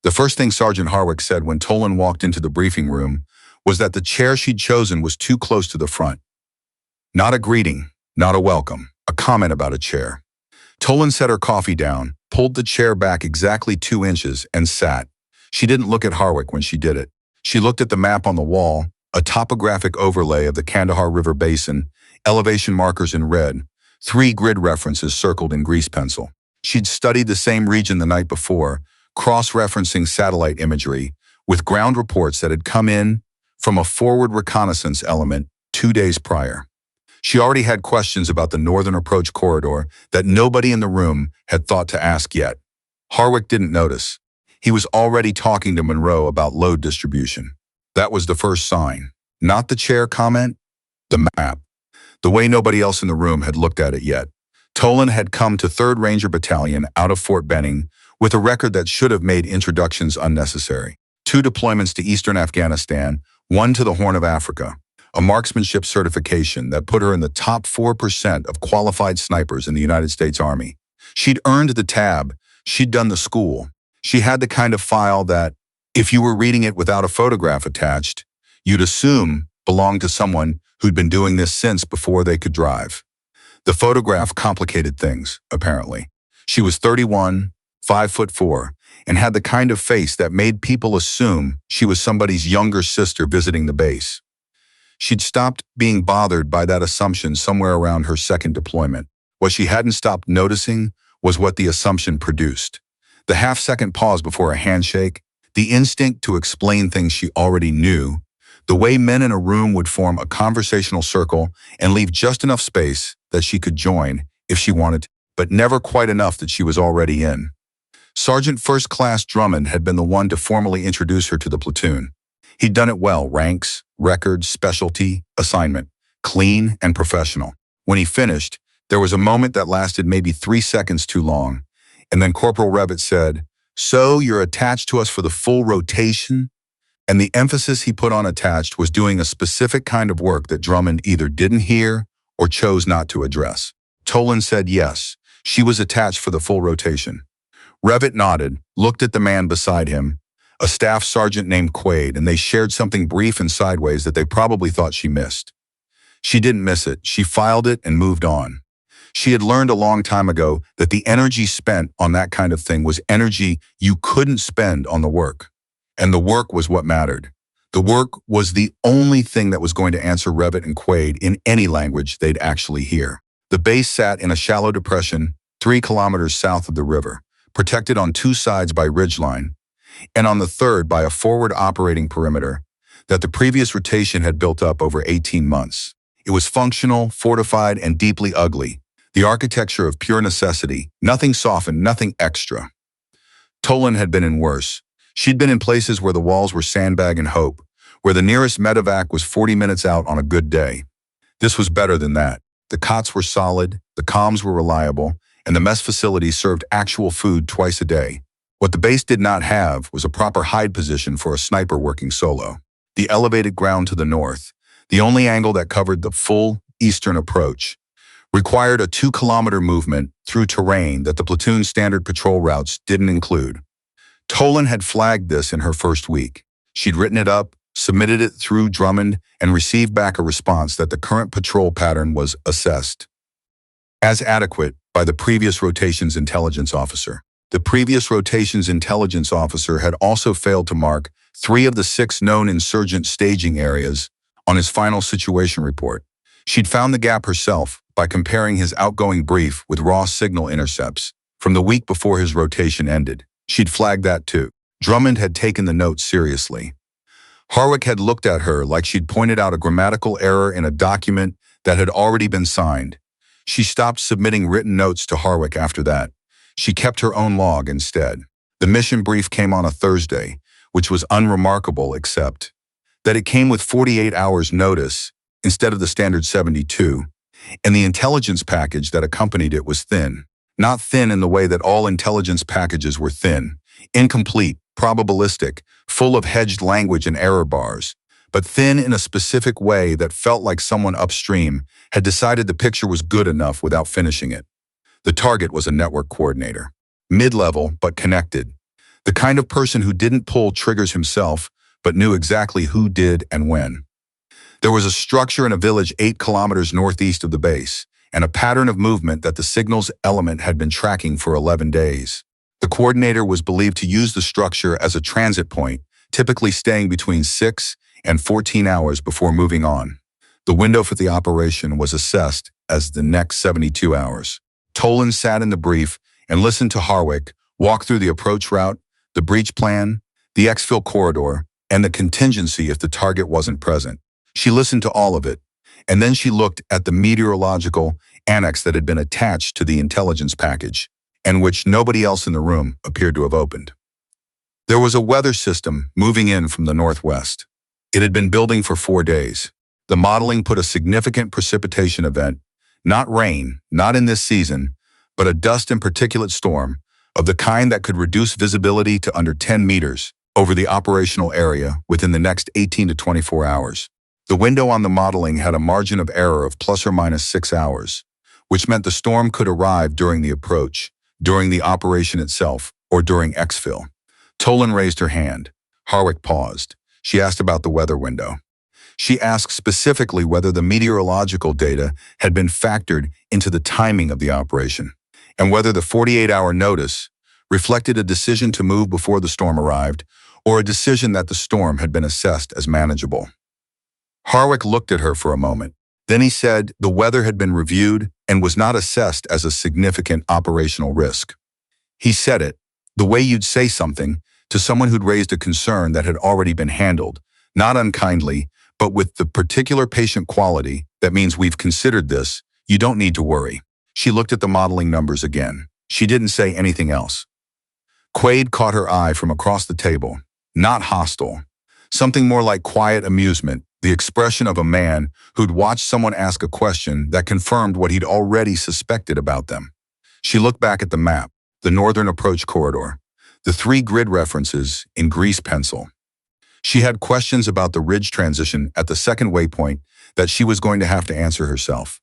The first thing Sergeant Harwick said when Tolan walked into the briefing room was that the chair she'd chosen was too close to the front. Not a greeting, not a welcome, a comment about a chair. Tolan set her coffee down, pulled the chair back exactly 2 inches, and sat. She didn't look at Harwick when she did it. She looked at the map on the wall, a topographic overlay of the Kandahar River Basin, elevation markers in red, 3 grid references circled in grease pencil. She'd studied the same region the night before, cross-referencing satellite imagery with ground reports that had come in from a forward reconnaissance element 2 days prior. She already had questions about the northern approach corridor that nobody in the room had thought to ask yet. Harwick didn't notice. He was already talking to Monroe about load distribution. That was the first sign. Not the chair comment, the map. The way nobody else in the room had looked at it yet. Tolan had come to 3rd Ranger Battalion out of Fort Benning with a record that should have made introductions unnecessary. 2 deployments to eastern Afghanistan, 1 to the Horn of Africa. A marksmanship certification that put her in the top 4% of qualified snipers in the United States Army. She'd earned the tab, she'd done the school. She had the kind of file that, if you were reading it without a photograph attached, you'd assume belonged to someone who'd been doing this since before they could drive. The photograph complicated things, apparently. She was 31, 5'4", and had the kind of face that made people assume she was somebody's younger sister visiting the base. She'd stopped being bothered by that assumption somewhere around her 2nd deployment. What she hadn't stopped noticing was what the assumption produced. The half-second pause before a handshake, the instinct to explain things she already knew, the way men in a room would form a conversational circle and leave just enough space that she could join if she wanted, but never quite enough that she was already in. Sergeant First Class Drummond had been the one to formally introduce her to the platoon. He'd done it well, ranks, record, specialty, assignment, clean and professional. When he finished, there was a moment that lasted maybe 3 seconds too long, and then Corporal Revitt said, "So you're attached to us for the full rotation?" And the emphasis he put on attached was doing a specific kind of work that Drummond either didn't hear or chose not to address. Tolan said yes, she was attached for the full rotation. Revitt nodded, looked at the man beside him, a staff sergeant named Quaid, and they shared something brief and sideways that they probably thought she missed. She didn't miss it. She filed it and moved on. She had learned a long time ago that the energy spent on that kind of thing was energy you couldn't spend on the work. And the work was what mattered. The work was the only thing that was going to answer Revitt and Quaid in any language they'd actually hear. The base sat in a shallow depression 3 kilometers south of the river, protected on 2 sides by ridgeline, and on the 3rd by a forward operating perimeter that the previous rotation had built up over 18 months. It was functional, fortified, and deeply ugly. The architecture of pure necessity, nothing softened, nothing extra. Tolan had been in worse. She'd been in places where the walls were sandbag and hope, where the nearest medevac was 40 minutes out on a good day. This was better than that. The cots were solid, the comms were reliable, and the mess facility served actual food twice a day. What the base did not have was a proper hide position for a sniper working solo. The elevated ground to the north, the only angle that covered the full eastern approach, required a 2-kilometer movement through terrain that the platoon's standard patrol routes didn't include. Tolan had flagged this in her first week. She'd written it up, submitted it through Drummond, and received back a response that the current patrol pattern was assessed as adequate by the previous rotation's intelligence officer. The previous rotation's intelligence officer had also failed to mark 3 of the 6 known insurgent staging areas on his final situation report. She'd found the gap herself by comparing his outgoing brief with raw signal intercepts from the week before his rotation ended. She'd flagged that too. Drummond had taken the note seriously. Harwick had looked at her like she'd pointed out a grammatical error in a document that had already been signed. She stopped submitting written notes to Harwick after that. She kept her own log instead. The mission brief came on a Thursday, which was unremarkable except that it came with 48 hours notice instead of the standard 72, and the intelligence package that accompanied it was thin. Not thin in the way that all intelligence packages were thin, incomplete, probabilistic, full of hedged language and error bars, but thin in a specific way that felt like someone upstream had decided the picture was good enough without finishing it. The target was a network coordinator. Mid-level, but connected. The kind of person who didn't pull triggers himself, but knew exactly who did and when. There was a structure in a village 8 kilometers northeast of the base, and a pattern of movement that the signals element had been tracking for 11 days. The coordinator was believed to use the structure as a transit point, typically staying between 6 and 14 hours before moving on. The window for the operation was assessed as the next 72 hours. Tolan sat in the brief and listened to Harwick walk through the approach route, the breach plan, the exfil corridor, and the contingency if the target wasn't present. She listened to all of it, and then she looked at the meteorological annex that had been attached to the intelligence package, and which nobody else in the room appeared to have opened. There was a weather system moving in from the northwest. It had been building for 4 days. The modeling put a significant precipitation event, not rain, not in this season, but a dust and particulate storm of the kind that could reduce visibility to under 10 meters over the operational area within the next 18 to 24 hours. The window on the modeling had a margin of error of plus or minus 6 hours, which meant the storm could arrive during the approach, during the operation itself, or during exfil. Tolan raised her hand. Harwick paused. She asked about the weather window. She asked specifically whether the meteorological data had been factored into the timing of the operation, and whether the 48-hour notice reflected a decision to move before the storm arrived, or a decision that the storm had been assessed as manageable. Harwick looked at her for a moment. Then he said the weather had been reviewed and was not assessed as a significant operational risk. He said it, the way you'd say something to someone who'd raised a concern that had already been handled, not unkindly, but with the particular patient quality that means we've considered this, you don't need to worry. She looked at the modeling numbers again. She didn't say anything else. Quaid caught her eye from across the table. Not hostile. Something more like quiet amusement, the expression of a man who'd watched someone ask a question that confirmed what he'd already suspected about them. She looked back at the map, the northern approach corridor, the 3 grid references in grease pencil. She had questions about the ridge transition at the second waypoint that she was going to have to answer herself.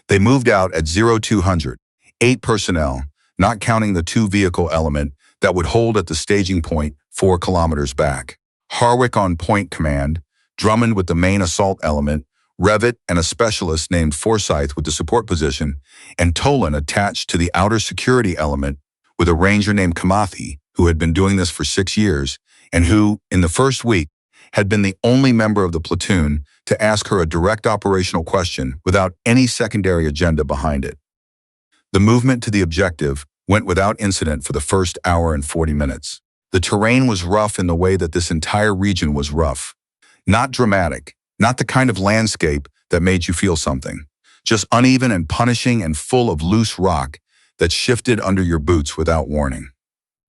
They moved out at 0200, 8 personnel, not counting the 2-vehicle element that would hold at the staging point 4 kilometers back. Harwick on point command, Drummond with the main assault element, Revit and a specialist named Forsyth with the support position, and Tolan attached to the outer security element with a ranger named Kamathi, who had been doing this for 6 years, and who, in the first week, had been the only member of the platoon to ask her a direct operational question without any secondary agenda behind it. The movement to the objective went without incident for the first hour and 40 minutes. The terrain was rough in the way that this entire region was rough. Not dramatic, not the kind of landscape that made you feel something, just uneven and punishing and full of loose rock that shifted under your boots without warning.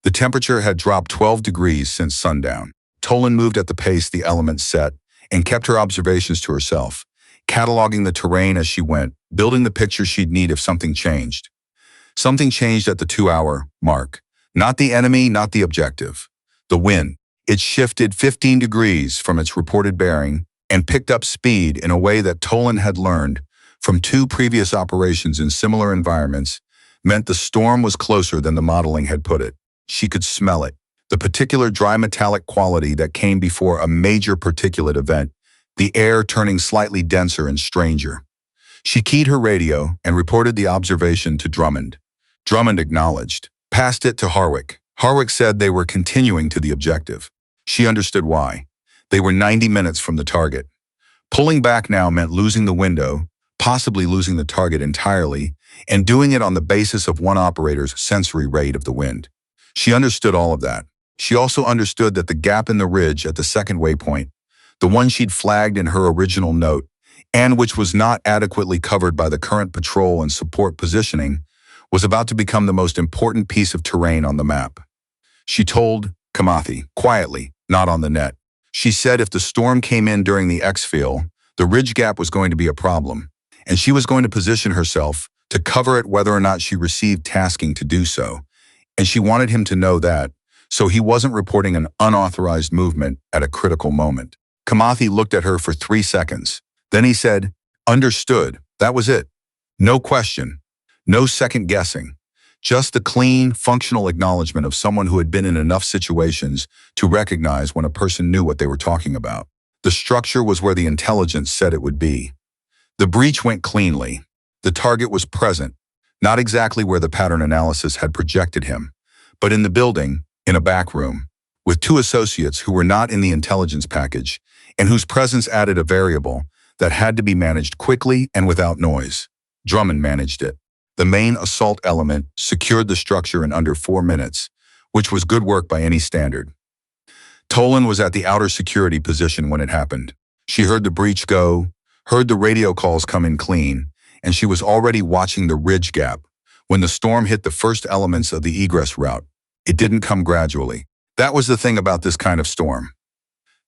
The temperature had dropped 12 degrees since sundown. Tolan moved at the pace the elements set and kept her observations to herself, cataloging the terrain as she went, building the picture she'd need if something changed. Something changed at the 2-hour mark. Not the enemy, not the objective. The wind. It shifted 15 degrees from its reported bearing and picked up speed in a way that Tolan had learned from 2 previous operations in similar environments, meant the storm was closer than the modeling had put it. She could smell it. The particular dry metallic quality that came before a major particulate event, the air turning slightly denser and stranger. She keyed her radio and reported the observation to Drummond. Drummond acknowledged, passed it to Harwick. Harwick said they were continuing to the objective. She understood why. They were 90 minutes from the target. Pulling back now meant losing the window, possibly losing the target entirely, and doing it on the basis of one operator's sensory rate of the wind. She understood all of that. She also understood that the gap in the ridge at the second waypoint, the one she'd flagged in her original note, and which was not adequately covered by the current patrol and support positioning, was about to become the most important piece of terrain on the map. She told Kamathi, quietly, not on the net. She said if the storm came in during the exfil, the ridge gap was going to be a problem, and she was going to position herself to cover it whether or not she received tasking to do so, and she wanted him to know that, so he wasn't reporting an unauthorized movement at a critical moment. Kamathi looked at her for 3 seconds. Then he said, "Understood, that was it. No question. No second guessing. Just the clean, functional acknowledgement of someone who had been in enough situations to recognize when a person knew what they were talking about. The structure was where the intelligence said it would be. The breach went cleanly. The target was present, not exactly where the pattern analysis had projected him, but in the building, in a back room, with two associates who were not in the intelligence package and whose presence added a variable that had to be managed quickly and without noise. Drummond managed it. The main assault element secured the structure in under 4 minutes, which was good work by any standard. Tolan was at the outer security position when it happened. She heard the breach go, heard the radio calls come in clean, and she was already watching the ridge gap when the storm hit the first elements of the egress route. It didn't come gradually. That was the thing about this kind of storm.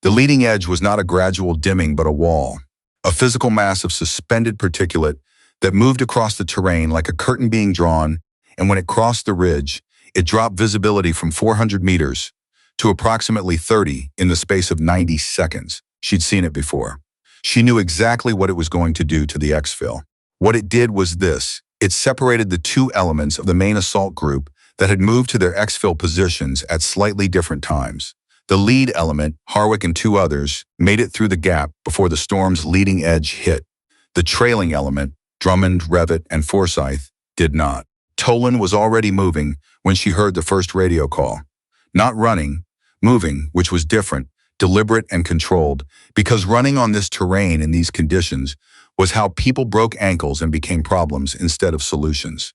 The leading edge was not a gradual dimming but a wall, a physical mass of suspended particulate that moved across the terrain like a curtain being drawn, and when it crossed the ridge, it dropped visibility from 400 meters to approximately 30 in the space of 90 seconds. She'd seen it before. She knew exactly what it was going to do to the exfil. What it did was this. It separated the two elements of the main assault group that had moved to their exfil positions at slightly different times. The lead element, Harwick and two others, made it through the gap before the storm's leading edge hit. The trailing element, Drummond, Revitt, and Forsyth, did not. Tolan was already moving when she heard the first radio call. Not running, moving, which was different, deliberate and controlled, because running on this terrain in these conditions was how people broke ankles and became problems instead of solutions.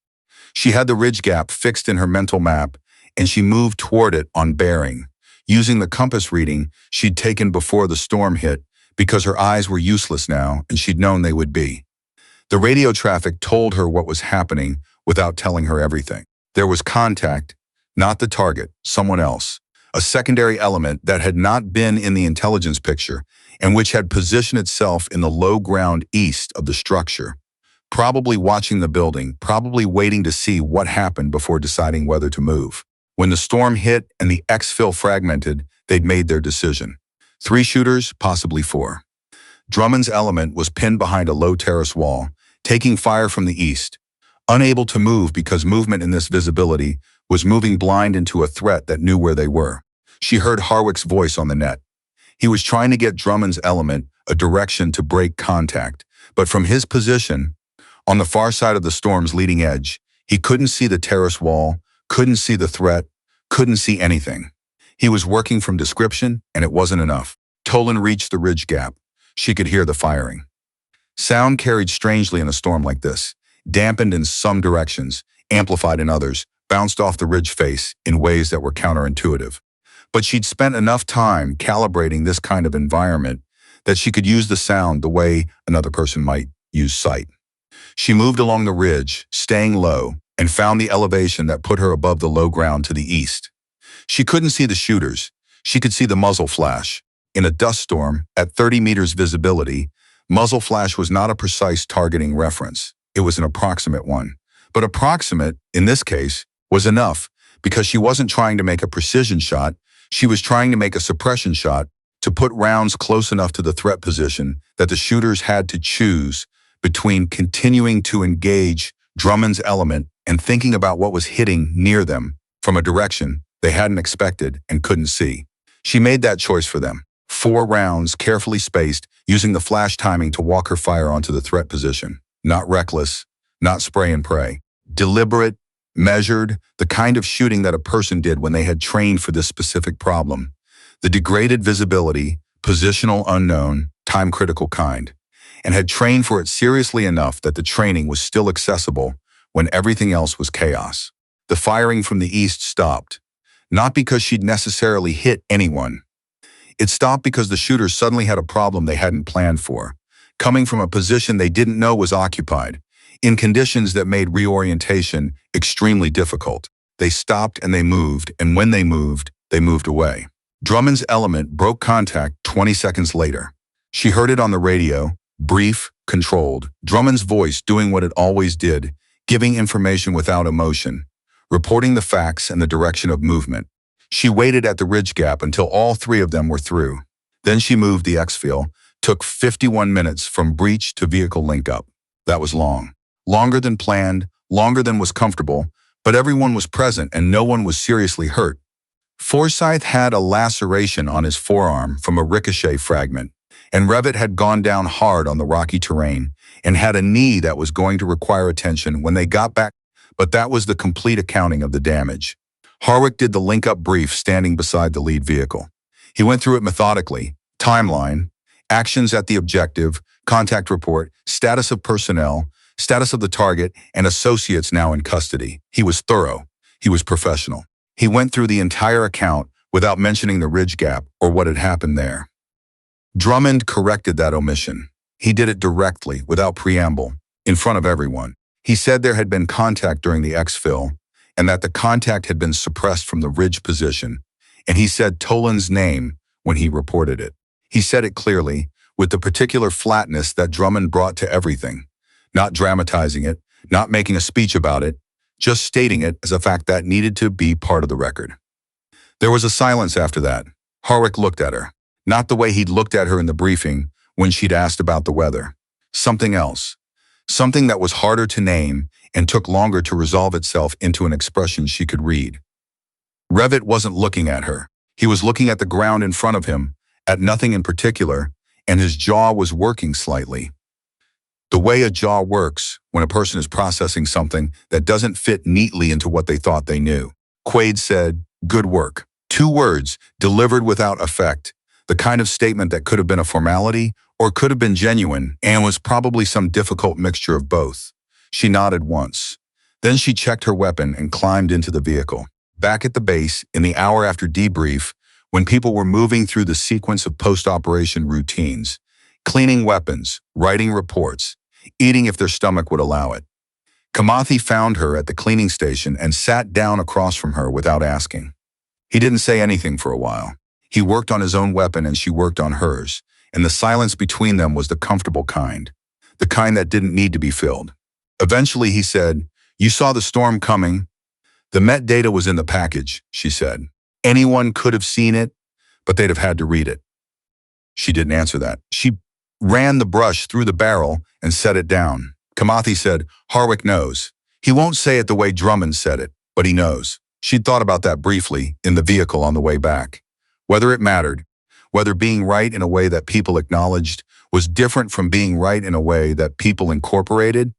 She had the ridge gap fixed in her mental map, and she moved toward it on bearing, using the compass reading she'd taken before the storm hit because her eyes were useless now and she'd known they would be. The radio traffic told her what was happening without telling her everything. There was contact, not the target, someone else, a secondary element that had not been in the intelligence picture and which had positioned itself in the low ground east of the structure, probably watching the building, probably waiting to see what happened before deciding whether to move. When the storm hit and the exfil fragmented, they'd made their decision. 3 shooters, possibly 4. Drummond's element was pinned behind a low terrace wall, taking fire from the east, unable to move because movement in this visibility was moving blind into a threat that knew where they were. She heard Harwick's voice on the net. He was trying to get Drummond's element a direction to break contact, but from his position, on the far side of the storm's leading edge, he couldn't see the terrace wall, couldn't see the threat, couldn't see anything. He was working from description, and it wasn't enough. Tolan reached the ridge gap. She could hear the firing. Sound carried strangely in a storm like this, dampened in some directions, amplified in others, bounced off the ridge face in ways that were counterintuitive. But she'd spent enough time calibrating this kind of environment that she could use the sound the way another person might use sight. She moved along the ridge, staying low, and found the elevation that put her above the low ground to the east. She couldn't see the shooters. She could see the muzzle flash. In a dust storm, at 30 meters visibility, muzzle flash was not a precise targeting reference. It was an approximate one. But approximate, in this case, was enough because she wasn't trying to make a precision shot. She was trying to make a suppression shot to put rounds close enough to the threat position that the shooters had to choose between continuing to engage Drummond's element and thinking about what was hitting near them from a direction they hadn't expected and couldn't see. She made that choice for them. 4 rounds, carefully spaced, using the flash timing to walk her fire onto the threat position. Not reckless, not spray and pray. Deliberate, measured, the kind of shooting that a person did when they had trained for this specific problem. The degraded visibility, positional unknown, time-critical kind, and had trained for it seriously enough that the training was still accessible when everything else was chaos. The firing from the east stopped, not because she'd necessarily hit anyone. It stopped because the shooters suddenly had a problem they hadn't planned for, coming from a position they didn't know was occupied, in conditions that made reorientation extremely difficult. They stopped and they moved, and when they moved away. Drummond's element broke contact 20 seconds later. She heard it on the radio, brief, controlled, Drummond's voice doing what it always did, giving information without emotion, reporting the facts and the direction of movement. She waited at the ridge gap until all 3 of them were through. Then she moved the exfil, took 51 minutes from breach to vehicle link-up. That was long. Longer than planned, longer than was comfortable, But everyone was present and no one was seriously hurt. Forsyth had a laceration on his forearm from a ricochet fragment, and Revit had gone down hard on the rocky terrain and had a knee that was going to require attention when they got back, but that was the complete accounting of the damage. Harwick did the link-up brief standing beside the lead vehicle. He went through it methodically: timeline, actions at the objective, contact report, status of personnel, status of the target, and associates now in custody. He was thorough. He was professional. He went through the entire account without mentioning the ridge gap or what had happened there. Drummond corrected that omission. He did it directly, without preamble, in front of everyone. He said there had been contact during the exfil and that the contact had been suppressed from the ridge position, and he said Tolan's name when he reported it. He said it clearly, with the particular flatness that Drummond brought to everything, not dramatizing it, not making a speech about it, just stating it as a fact that needed to be part of the record. There was a silence after that. Harwick looked at her, not the way he'd looked at her in the briefing when she'd asked about the weather. Something else. Something that was harder to name and took longer to resolve itself into an expression she could read. Revit wasn't looking at her. He was looking at the ground in front of him, at nothing in particular, and his jaw was working slightly. The way a jaw works when a person is processing something that doesn't fit neatly into what they thought they knew. Quaid said, "Good work." 2 words, delivered without effect, the kind of statement that could have been a formality or could have been genuine and was probably some difficult mixture of both. She nodded once. Then she checked her weapon and climbed into the vehicle. Back at the base, in the hour after debrief, when people were moving through the sequence of post-operation routines, cleaning weapons, writing reports, eating if their stomach would allow it, Kamathi found her at the cleaning station and sat down across from her without asking. He didn't say anything for a while. He worked on his own weapon and she worked on hers, and the silence between them was the comfortable kind, the kind that didn't need to be filled. Eventually he said, "You saw the storm coming." "The Met data was in the package," she said. "Anyone could have seen it, but they'd have had to read it." She didn't answer that. She ran the brush through the barrel and set it down. Kamathi said, "Harwick knows. He won't say it the way Drummond said it, but he knows." She'd thought about that briefly in the vehicle on the way back. Whether it mattered, whether being right in a way that people acknowledged was different from being right in a way that people incorporated,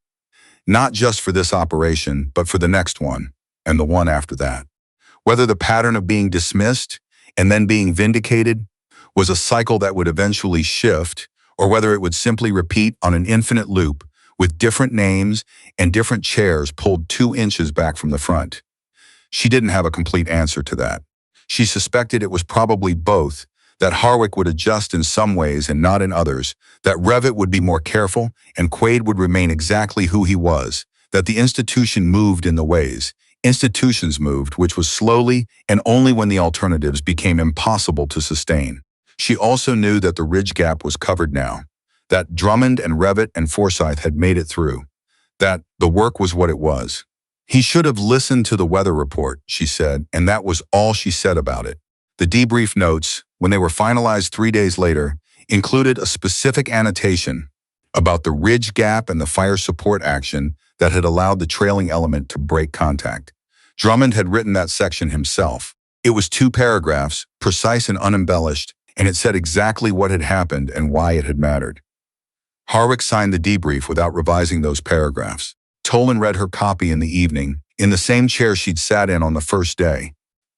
not just for this operation, but for the next one and the one after that. Whether the pattern of being dismissed and then being vindicated was a cycle that would eventually shift, or whether it would simply repeat on an infinite loop with different names and different chairs pulled 2 inches back from the front. She didn't have a complete answer to that. She suspected it was probably both, that Harwick would adjust in some ways and not in others, that Revit would be more careful and Quaid would remain exactly who he was, that the institution moved in the ways institutions moved, which was slowly and only when the alternatives became impossible to sustain. She also knew that the ridge gap was covered now, that Drummond and Revit and Forsyth had made it through, that the work was what it was. He should have listened to the weather report, she said, and that was all she said about it. The debrief notes, when they were finalized 3 days later, included a specific annotation about the ridge gap and the fire support action that had allowed the trailing element to break contact. Drummond had written that section himself. It was 2 paragraphs, precise and unembellished, and it said exactly what had happened and why it had mattered. Harwick signed the debrief without revising those paragraphs. Tolan read her copy in the evening, in the same chair she'd sat in on the first day.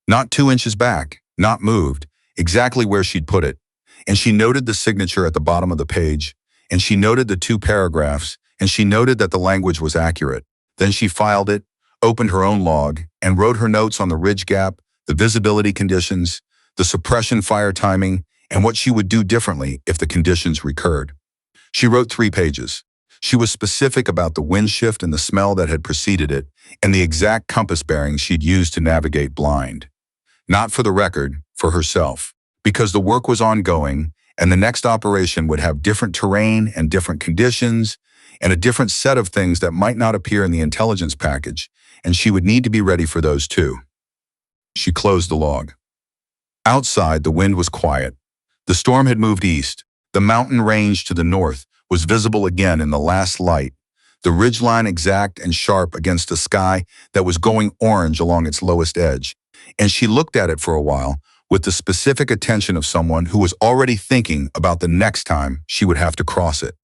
Not 2 inches back, not moved, exactly where she'd put it. And she noted the signature at the bottom of the page, and she noted the 2 paragraphs, and she noted that the language was accurate. Then she filed it, opened her own log, and wrote her notes on the ridge gap, the visibility conditions, the suppression fire timing, and what she would do differently if the conditions recurred. She wrote 3 pages. She was specific about the wind shift and the smell that had preceded it, and the exact compass bearings she'd used to navigate blind. Not for the record, for herself, because the work was ongoing, and the next operation would have different terrain and different conditions, and a different set of things that might not appear in the intelligence package, and she would need to be ready for those too. She closed the log. Outside, the wind was quiet. The storm had moved east. The mountain range to the north was visible again in the last light. the ridgeline exact and sharp against a sky that was going orange along its lowest edge. And she looked at it for a while, with the specific attention of someone who was already thinking about the next time she would have to cross it.